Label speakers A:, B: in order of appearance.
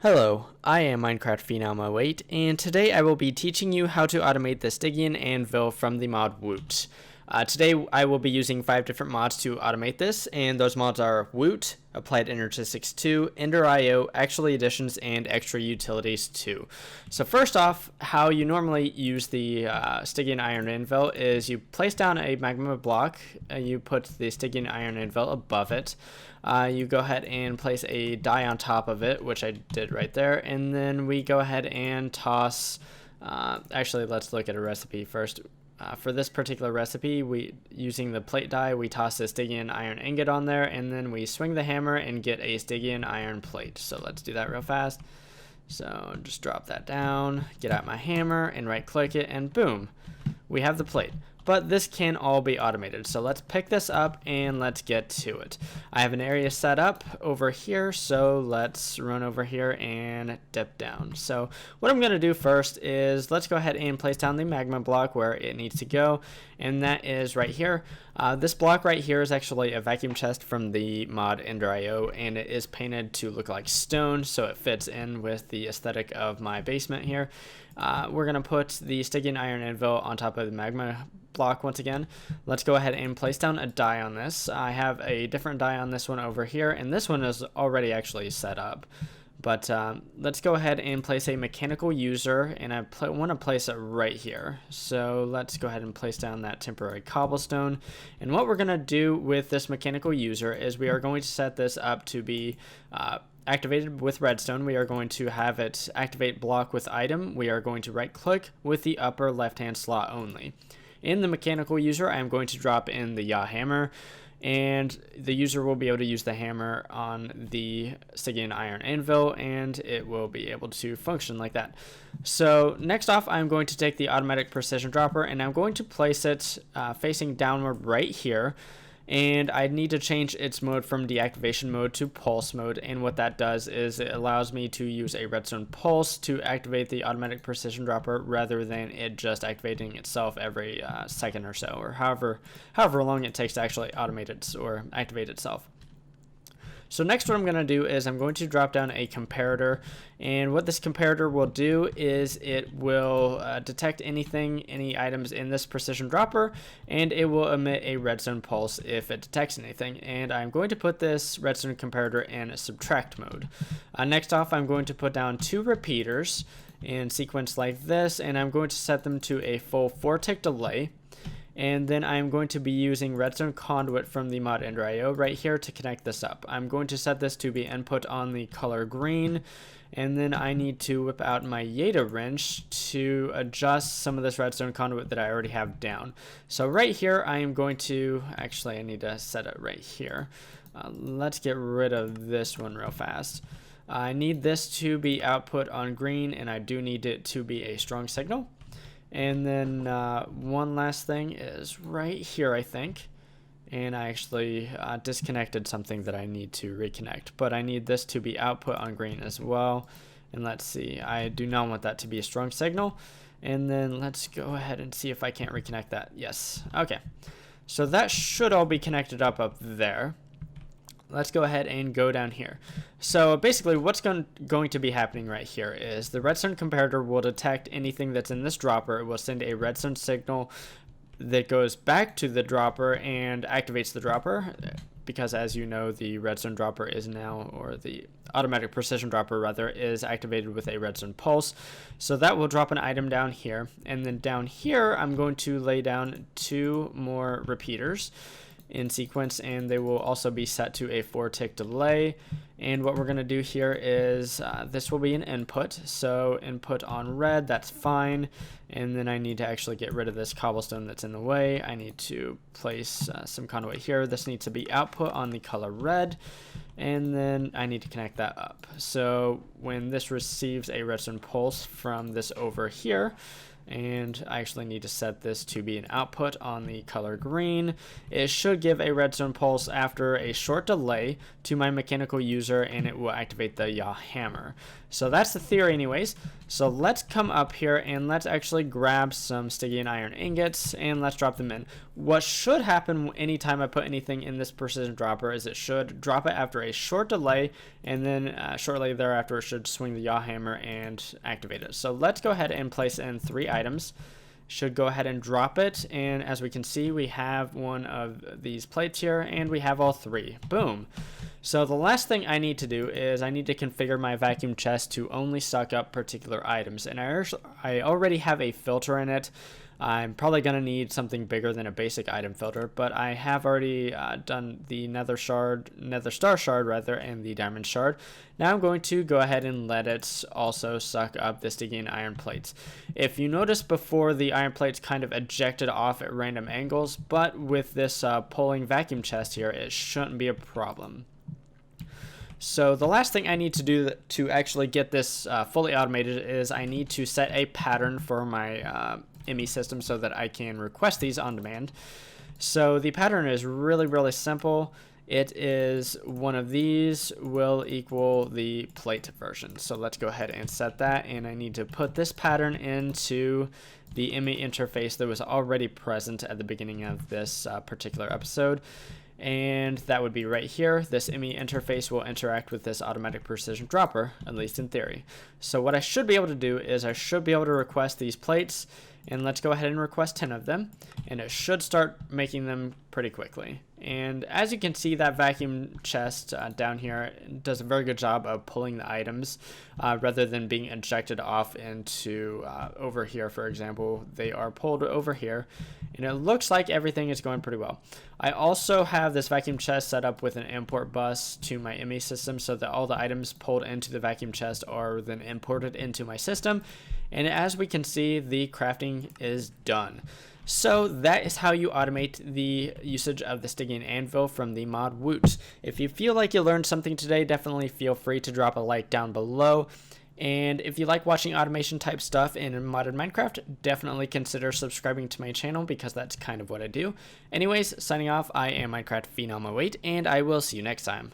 A: Hello, I am Minecraft Phenom 08, and today I will be teaching you how to automate the Stygian Anvil from the mod Woot. Today I will be using 5 different mods to automate this, and those mods are Woot, Applied Energistics 2, Ender.io, Actually Additions, and Extra Utilities 2. So first off, how you normally use the Stygian Iron Anvil is you place down a magma block, you put the Stygian Iron Anvil above it, you go ahead and place a die on top of it, which I did right there, and then we go ahead and toss, actually let's look at a recipe first. For this particular recipe, using the plate die, we toss a Stygian iron ingot on there, and then we swing the hammer and get a Stygian iron plate. So let's do that real fast. So just drop that down, get out my hammer, and right click it, and boom, we have the plate. But this can all be automated. So let's pick this up and let's get to it. I have an area set up over here, so let's run over here and dip down. So what I'm gonna do first is let's go ahead and place down the magma block where it needs to go, and that is right here. This block right here is actually a vacuum chest from the mod Ender.io, and it is painted to look like stone, so it fits in with the aesthetic of my basement here. We're gonna put the Stygian Iron Anvil on top of the magma block once again. Let's go ahead and place down a die on this. I have a different die on this one over here, and this one is already actually set up. But let's go ahead and place a mechanical user, and I want to place it right here. So let's go ahead and place down that temporary cobblestone. And what we're going to do with this mechanical user is we are going to set this up to be activated with redstone. We are going to have it activate block with item. We are going to right click with the upper left hand slot only. In the mechanical user, I'm going to drop in the yaw hammer, and the user will be able to use the hammer on the Stygian Iron Anvil, and it will be able to function like that. So next off, I'm going to take the automatic precision dropper, and I'm going to place it facing downward right here. And I need to change its mode from deactivation mode to pulse mode, and what that does is it allows me to use a redstone pulse to activate the automatic precision dropper rather than it just activating itself every second or so, or however long it takes to actually automate it or activate itself. So next what I'm going to do is I'm going to drop down a comparator, and what this comparator will do is it will detect any items in this precision dropper, and it will emit a redstone pulse if it detects anything. And I'm going to put this redstone comparator in a subtract mode. Next off, I'm going to put down 2 repeaters in sequence like this, and I'm going to set them to a full 4-tick delay. And then I'm going to be using redstone conduit from the mod Ender.io right here to connect this up. I'm going to set this to be input on the color green, and then I need to whip out my Yeta wrench to adjust some of this redstone conduit that I already have down. So right here I am going to, actually I need to set it right here. Let's get rid of this one real fast. I need this to be output on green, and I do need it to be a strong signal. And then one last thing is right here, I think, and I actually disconnected something that I need to reconnect, but I need this to be output on green as well. And let's see, I do not want that to be a strong signal. And then let's go ahead and see if I can't reconnect that. Yes, okay. So that should all be connected up there. Let's go ahead and go down here. So basically what's going to be happening right here is the redstone comparator will detect anything that's in this dropper. It will send a redstone signal that goes back to the dropper and activates the dropper, because as you know, the redstone dropper is now, or the automatic precision dropper rather, is activated with a redstone pulse. So that will drop an item down here, and then down here I'm going to lay down 2 more repeaters in sequence, and they will also be set to a 4-tick delay. And what we're going to do here is this will be an input, so input on red, that's fine. And then I need to actually get rid of this cobblestone that's in the way. I need to place some conduit here. This needs to be output on the color red, and then I need to connect that up. So when this receives a redstone pulse from this over here, and I actually need to set this to be an output on the color green. It should give a redstone pulse after a short delay to my mechanical user, and it will activate the yaw hammer. So that's the theory anyways. So let's come up here and let's actually grab some Stygian iron ingots and let's drop them in. What should happen anytime I put anything in this precision dropper is it should drop it after a short delay, and then shortly thereafter it should swing the yaw hammer and activate it. So let's go ahead and place in 3 items. Should go ahead and drop it, and as we can see, we have one of these plates here and we have all 3. Boom. So the last thing I need to do is I need to configure my vacuum chest to only suck up particular items, and I already have a filter in it. I'm probably going to need something bigger than a basic item filter, but I have already done the nether star shard rather, and the diamond shard. Now I'm going to go ahead and let it also suck up the Stygian iron plates. If you notice before, the iron plates kind of ejected off at random angles, but with this pulling vacuum chest here, it shouldn't be a problem. So the last thing I need to do to actually get this fully automated is I need to set a pattern for my ME system so that I can request these on demand. So the pattern is really simple. It is one of these will equal the plate version. So let's go ahead and set that, and I need to put this pattern into the ME interface that was already present at the beginning of this particular episode. And that would be right here. This ME interface will interact with this automatic precision dropper, at least in theory. So what I should be able to do is I should be able to request these plates, and let's go ahead and request 10 of them, and it should start making them pretty quickly. And as you can see, that vacuum chest down here does a very good job of pulling the items rather than being ejected off into over here. For example, they are pulled over here, and it looks like everything is going pretty well. I also have this vacuum chest set up with an import bus to my ME system so that all the items pulled into the vacuum chest are then imported into my system. And as we can see, the crafting is done. So that is how you automate the usage of the Stygian Anvil from the mod Woot. If you feel like you learned something today, definitely feel free to drop a like down below. And if you like watching automation type stuff in modern Minecraft, definitely consider subscribing to my channel because that's kind of what I do. Anyways, signing off, I am Minecraft Phenom 08, and I will see you next time.